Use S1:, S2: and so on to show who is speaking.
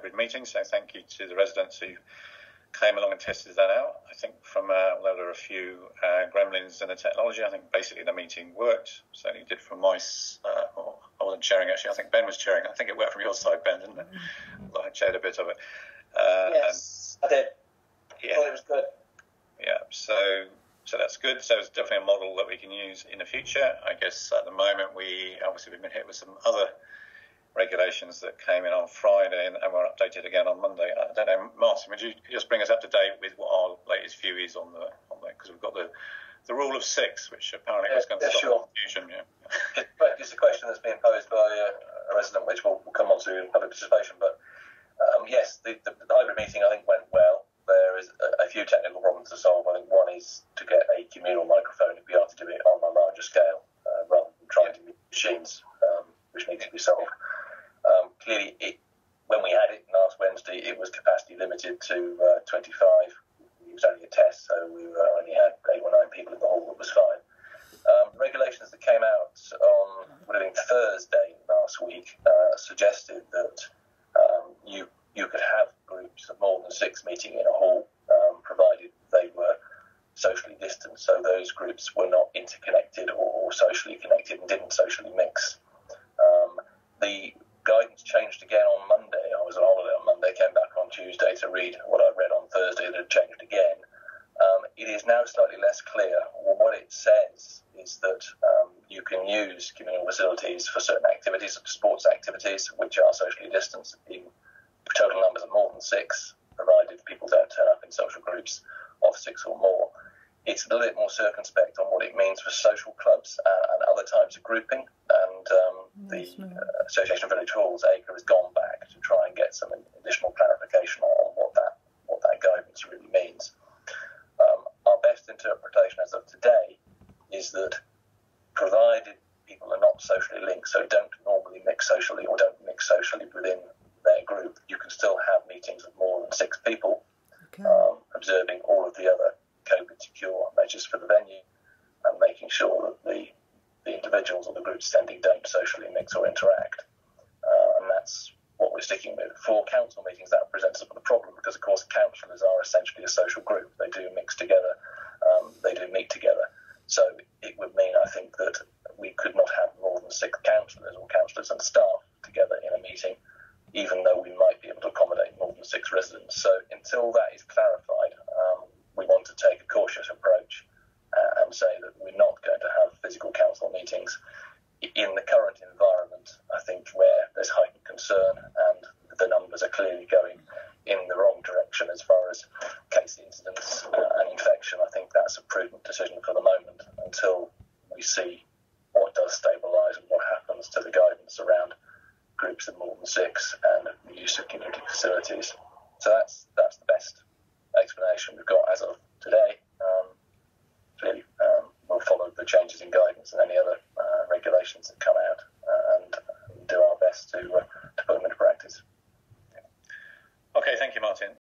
S1: COVID meeting, so thank you to the residents who came along and tested that out. I think although there were a few gremlins in the technology, I think basically the meeting worked. Certainly did from my I wasn't chairing actually, I think Ben was chairing. I think it worked from your side, Ben, didn't it? Well, I chaired a bit of it.
S2: Yes, I did.
S1: Yeah.
S2: I thought it was good.
S1: Yeah, so that's good. So it's definitely a model that we can use in the future. I guess at the moment we've been hit with some other regulations that came in on Friday and were updated again on Monday. I don't know, Martin, would you just bring us up to date with what our latest view is on the because we've got the rule of 6, which apparently was going to stop confusion. Yeah.
S2: It's a question that's been posed by a resident, which we'll come on to in public participation. But yes, the hybrid meeting I think went well. There is a few technical problems to solve. I think one is to get a communal microphone if we are to do it on a larger scale rather than trying to use machines, which need to be solved. Clearly, when we had it last Wednesday, it was capacity limited to 25. It was only a test, so we only had 8 or 9 people in the hall. That was fine. Regulations that came out on Thursday last week suggested that you could have groups of more than 6 meeting in a hall, provided they were socially distanced, so those groups were not interconnected or socially connected and didn't socially mix. The guidance changed again on Monday. I was on holiday on Monday, came back on Tuesday to read what I read on Thursday, and it had changed again. It is now slightly less clear. Well, what it says is that you can use communal facilities for certain activities, sports activities, which are socially distanced in total numbers of more than 6, provided people don't turn up in social groups of 6 or more. It's a little bit more circumspect on what it means for social clubs and other types of grouping, and the Association of Village Halls, ACRE, has gone back to try and get some additional clarification on what that guidance really means. Our best interpretation as of today is that provided people are not socially linked, so don't normally mix socially or don't mix socially within their group, you can still have meetings of more than 6 people, observing all of the other COVID secure measures for the venue and making sure that the individuals or the groups attending don't socially mix or interact. And that's what we're sticking with. For council meetings, that presents us with a problem because, of course, councillors are essentially a social group. They do mix together, they do meet together. So it would mean, I think, that we could not have more than 6 councillors or councillors and staff together in a meeting, even though we might be able to accommodate more than 6 residents. So until that is clarified, we want to take a cautious approach and say that we're not going to have physical council meetings in the current environment. I think where there's heightened concern and the numbers are clearly going in the wrong direction as far as case incidents and infection, I think that's a prudent decision for the moment until we see what does stabilise and what happens to the guidance around groups of more than 6 and the use of community facilities. So that's the best explanation we've got as of today. Clearly, we'll follow the changes in guidance and any other regulations that come